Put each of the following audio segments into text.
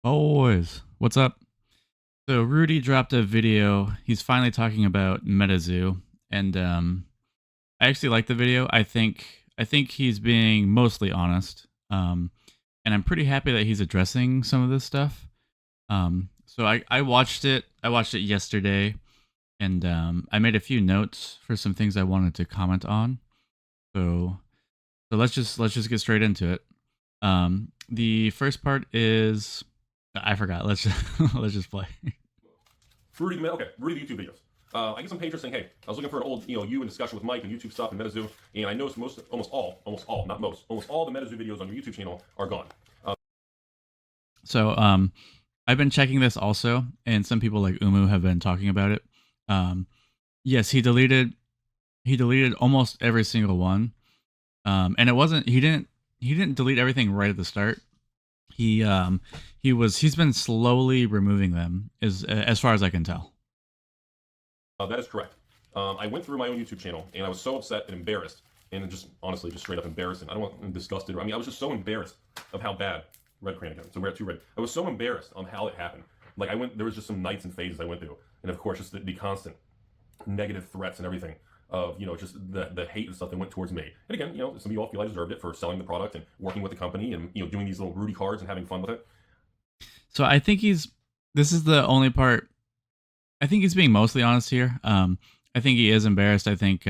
Boys, what's up? So Rudy dropped a video. He's finally talking about MetaZoo, and I actually like the video. I think he's being mostly honest, and I'm pretty happy that he's addressing some of this stuff. So I watched it. I watched it yesterday, and I made a few notes for some things I wanted to comment on. So so let's just get straight into it. The first part is I forgot. Let's just let's just play. Rudy, okay, Rudy the YouTube videos. I get some pagers saying, hey, I was looking for an old, you in discussion with Mike and YouTube stuff and MetaZoo, and I noticed almost all, not most, almost all the MetaZoo videos on your YouTube channel are gone. So I've been checking this also, and some people like Umu have been talking about it. Yes, he deleted almost every single one. And it wasn't he didn't delete everything right at the start. He's been slowly removing them as far as I can tell. That is correct. I went through my own YouTube channel, and I was so upset and embarrassed, and just honestly, just straight up embarrassed. I don't want disgusted. I mean, I was just so embarrassed of how bad red crayon again. So we're at two red. I was so embarrassed on how it happened. Like there was just some nights and phases I went through, and of course, just the constant negative threats and everything of just the hate and stuff that went towards me. And again, some of you all feel I deserved it for selling the product and working with the company and doing these little Rudy cards and having fun with it. So I think this is the only part. I think he's being mostly honest here. I think he is embarrassed. I think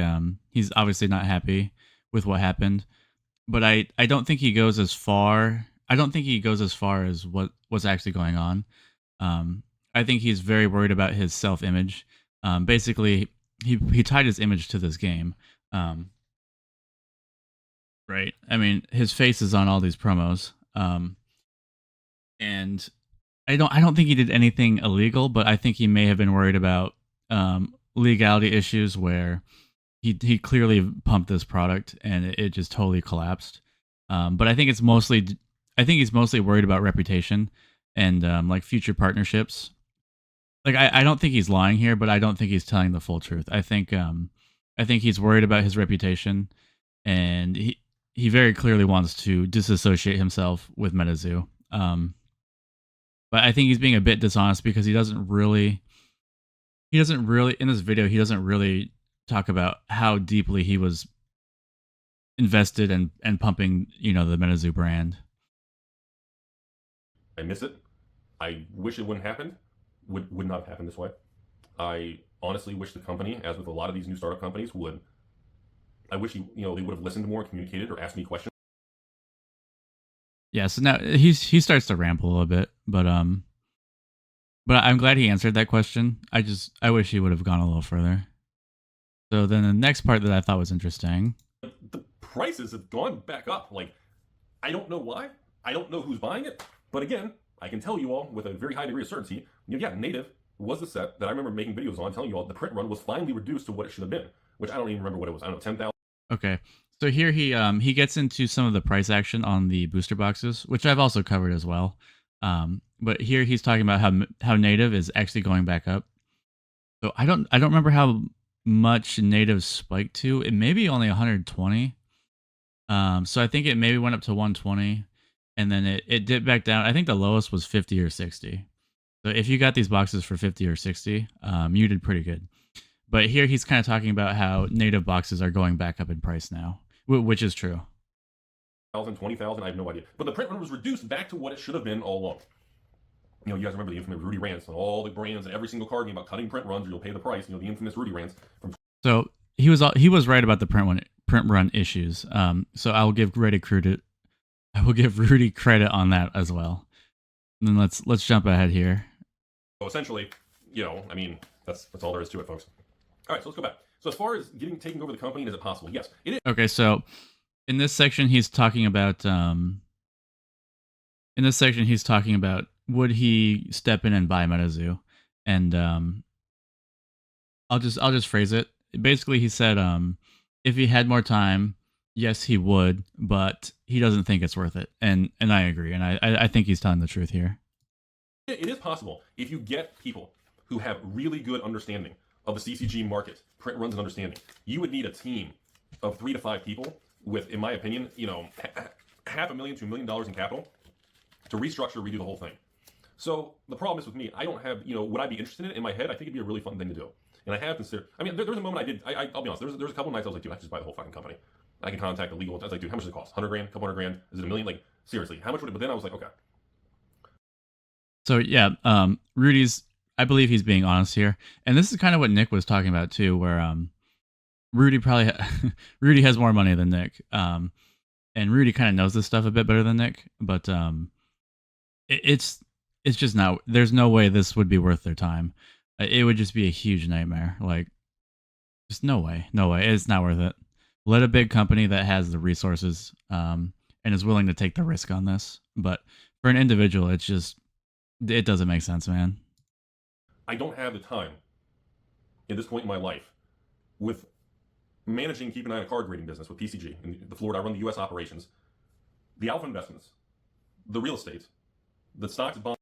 he's obviously not happy with what happened, but I don't think he goes as far. I don't think he goes as far as what's actually going on. I think he's very worried about his self image. Basically, he tied his image to this game. Right. I mean, his face is on all these promos. And I don't think he did anything illegal, but I think he may have been worried about legality issues where he clearly pumped this product and it just totally collapsed. But I think he's mostly worried about reputation and like future partnerships. Like I don't think he's lying here, but I don't think he's telling the full truth. I think he's worried about his reputation, and he very clearly wants to disassociate himself with MetaZoo. But I think he's being a bit dishonest because he doesn't really in this video he doesn't really talk about how deeply he was invested and pumping the MetaZoo brand. I miss it. I wish it wouldn't happen. Would not have happened this way. I honestly wish the company, as with a lot of these new startup companies, would. I wish they would have listened more, communicated, or asked me questions. Yeah, so now he starts to ramble a little bit, but I'm glad he answered that question. I wish he would have gone a little further. So then the next part that I thought was interesting. The prices have gone back up. Like, I don't know why. I don't know who's buying it. But again, I can tell you all with a very high degree of certainty, yeah, Native was the set that I remember making videos on, telling you all the print run was finally reduced to what it should have been, which I don't even remember what it was. I don't know, 10,000. Okay. So here he gets into some of the price action on the booster boxes, which I've also covered as well. But here he's talking about how Native is actually going back up. So I don't remember how much Native spiked to. It may be only 120. So I think it maybe went up to 120, and then it dipped back down. I think the lowest was 50 or 60. So if you got these boxes for 50 or 60, you did pretty good. But here he's kind of talking about how Native boxes are going back up in price now, which is true. 20,000, I have no idea. But the print run was reduced back to what it should have been all along. You guys remember the infamous Rudy rants on all the brands and every single card game about cutting print runs or you'll pay the price. The infamous Rudy rants. So he was right about the print run issues. So I will give Rudy credit on that as well. And then let's jump ahead here. So essentially, I mean, that's all there is to it, folks. All right, so let's go back. So as far as taking over the company, is it possible? Yes, it is. Okay, so in this section he's talking about would he step in and buy MetaZoo, and I'll just phrase it. Basically, he said if he had more time, yes, he would, but he doesn't think it's worth it, and I agree, and I think he's telling the truth here. It is possible if you get people who have really good understanding of the CCG market, print runs and understanding. You would need a team of 3 to 5 people with, in my opinion, $500,000 to $1 million in capital to restructure, redo the whole thing. So the problem is with me, I don't have, would I be interested in it? In my head, I think it'd be a really fun thing to do. And I have considered, I mean, there was a moment I did, I'll be honest, there was a couple nights I was like, dude, I should just buy the whole fucking company. I can contact the legal, I was like, dude, how much does it cost? 100 grand, couple hundred grand? Is it a million? Like, seriously, how much would it, but then I was like, okay. So yeah, Rudy's. I believe he's being honest here, and this is kind of what Nick was talking about too, where Rudy probably Rudy has more money than Nick, and Rudy kind of knows this stuff a bit better than Nick, but it's just not. There's no way this would be worth their time. It would just be a huge nightmare. Like, just no way, no way. It's not worth it. Let a big company that has the resources and is willing to take the risk on this. But for an individual, it doesn't make sense, man. I don't have the time at this point in my life with managing, keeping an eye on a card grading business with PCG in the Florida. I run the U.S. operations, the alpha investments, the real estate, the stocks, bonds.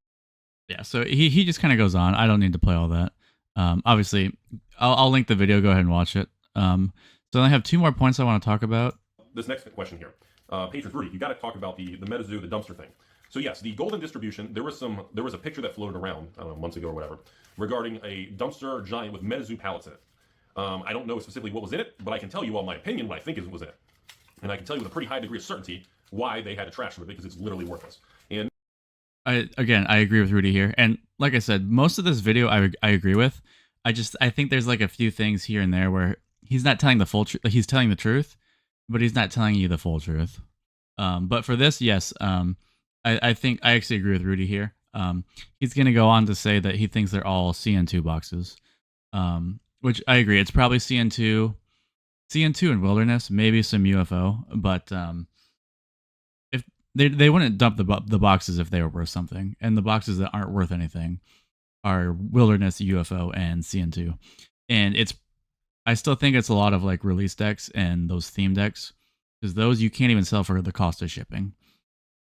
Yeah, so he just kind of goes on. I don't need to play all that. Obviously, I'll link the video. Go ahead and watch it. So I have two more points I want to talk about. This next question here, Patriots, Rudy, you got to talk about the MetaZoo, the dumpster thing. So yes, the golden distribution. There was a picture that floated around, I don't know, months ago or whatever, regarding a dumpster giant with MetaZoo pallets in it. I don't know specifically what was in it, but I can tell you all my opinion, what I think was in it, and I can tell you with a pretty high degree of certainty why they had to trash it because it's literally worthless. And I agree with Rudy here, and like I said, most of this video I agree with. I think there's like a few things here and there where he's not telling the full truth. He's telling the truth, but he's not telling you the full truth. But for this, yes, I think I actually agree with Rudy here. He's going to go on to say that he thinks they're all CN2 boxes, which I agree. It's probably CN2 in Wilderness, maybe some UFO, but if they wouldn't dump the boxes if they were worth something, and the boxes that aren't worth anything are Wilderness, UFO, and CN2, and I still think it's a lot of like release decks and those theme decks, because those you can't even sell for the cost of shipping.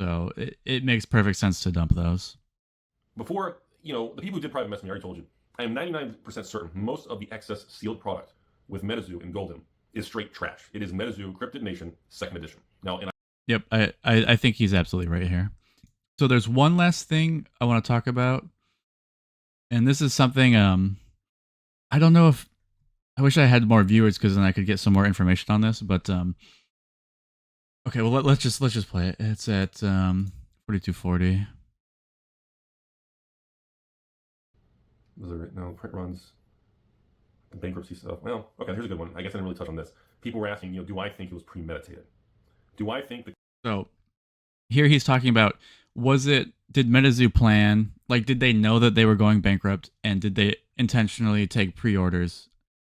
So it makes perfect sense to dump those. Before, the people who did private messaging, I already told you, I am 99% certain most of the excess sealed product with MetaZoo and Golden is straight trash. It is MetaZoo Cryptid Nation 2nd edition. Now, Yep, I think he's absolutely right here. So there's one last thing I want to talk about, and this is something I don't know if I wish I had more viewers because then I could get some more information on this, but okay, well let's just play it. It's at 4240. No, print runs, the bankruptcy stuff. Well, okay, here's a good one. I guess I didn't really touch on this. People were asking, do I think it was premeditated? Do I think So here he's talking about, did MetaZoo plan, like did they know that they were going bankrupt, and did they intentionally take pre-orders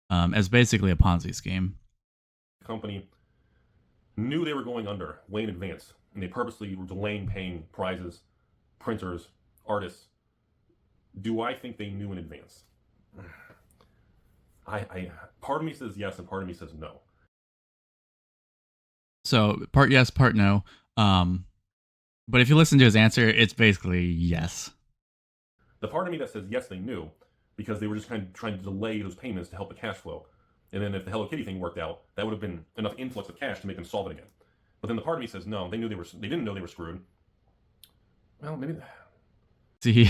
as basically a Ponzi scheme? the company knew they were going under way in advance, and they purposely were delaying paying prizes, printers, artists? Do I think they knew in advance? Part of me says yes, and part of me says no. So part yes, part no. But if you listen to his answer, it's basically yes. The part of me that says yes, they knew, because they were just kind of trying to delay those payments to help the cash flow. And then if the Hello Kitty thing worked out, that would have been enough influx of cash to make them solve it again. But then the part of me says no, they didn't know they were screwed. Well, maybe. See,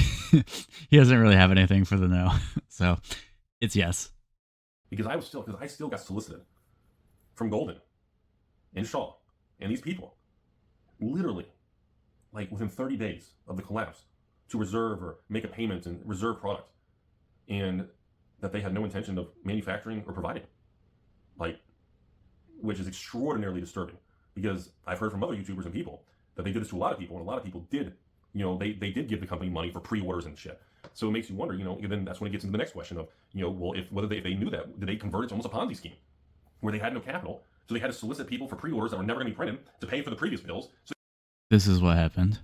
he doesn't really have anything for the no, so it's yes. Because I still got solicited from Golden and Shaw and these people, literally, like within 30 days of the collapse, to reserve or make a payment and reserve product, and that they had no intention of manufacturing or providing, like, which is extraordinarily disturbing. Because I've heard from other YouTubers and people that they did this to a lot of people, and a lot of people did. They did give the company money for pre-orders and shit. So it makes you wonder, then that's when it gets into the next question of, well, if they knew that, did they convert it to almost a Ponzi scheme where they had no capital, so they had to solicit people for pre-orders that were never going to be printed to pay for the previous bills. So this is what happened.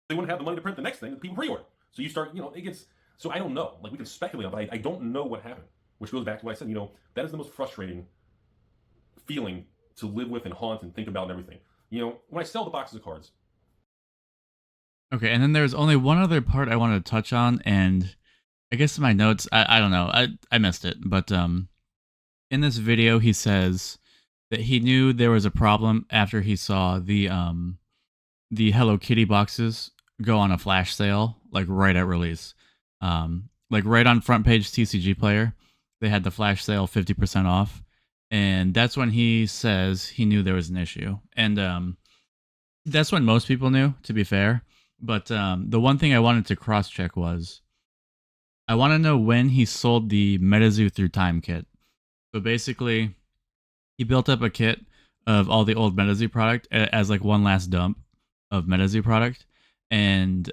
They wouldn't have the money to print the next thing that people pre-order. So you start, it gets. So I don't know. Like, we can speculate on, but I don't know what happened. Which goes back to what I said. That is the most frustrating feeling to live with and haunt and think about and everything. When I sell the boxes of cards. Okay, and then there's only one other part I wanted to touch on, and I guess in my notes, I don't know, I missed it, but in this video he says that he knew there was a problem after he saw the Hello Kitty boxes go on a flash sale like right at release. Like right on front page TCG Player, they had the flash sale 50% off, and that's when he says he knew there was an issue. And that's when most people knew, to be fair. But the one thing I wanted to cross check was I want to know when he sold the MetaZoo through time kit. So basically, he built up a kit of all the old MetaZoo product as like one last dump of MetaZoo product, and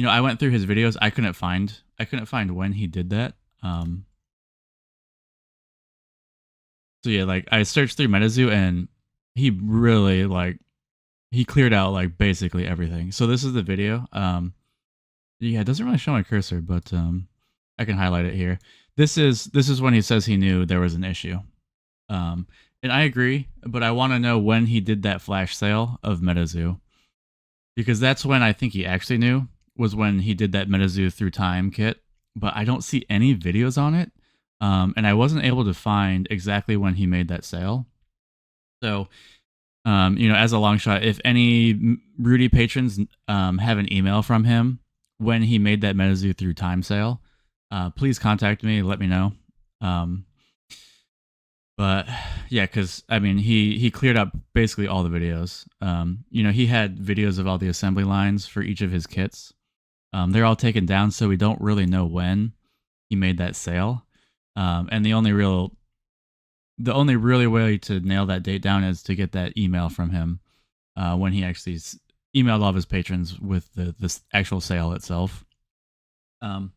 I went through his videos. I couldn't find when he did that. So yeah, like I searched through MetaZoo, and he really he cleared out like basically everything. So this is the video. Yeah, it doesn't really show my cursor, but I can highlight it here. This is when he says he knew there was an issue. And I agree, but I want to know when he did that flash sale of MetaZoo, because that's when I think he actually knew, was when he did that MetaZoo through time kit. But I don't see any videos on it, and I wasn't able to find exactly when he made that sale. So, as a long shot, if any Rudy patrons have an email from him when he made that MetaZoo through time sale, please contact me. Let me know. But yeah, because I mean, he cleared up basically all the videos. He had videos of all the assembly lines for each of his kits. They're all taken down, so we don't really know when he made that sale. And the only really way to nail that date down is to get that email from him when he actually emailed all of his patrons with this actual sale itself. But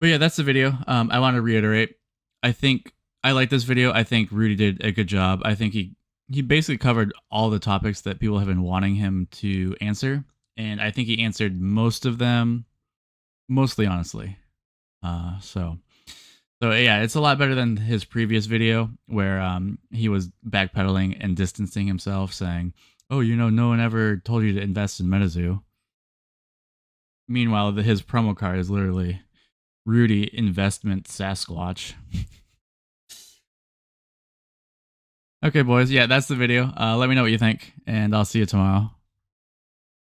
yeah, that's the video. I want to reiterate. I think I like this video. I think Rudy did a good job. I think he basically covered all the topics that people have been wanting him to answer, and I think he answered most of them, mostly honestly. So yeah, it's a lot better than his previous video where he was backpedaling and distancing himself, saying, "Oh, no one ever told you to invest in MetaZoo." Meanwhile, his promo card is literally Rudy Investment Sasquatch. Okay, boys. Yeah, that's the video. Let me know what you think, and I'll see you tomorrow.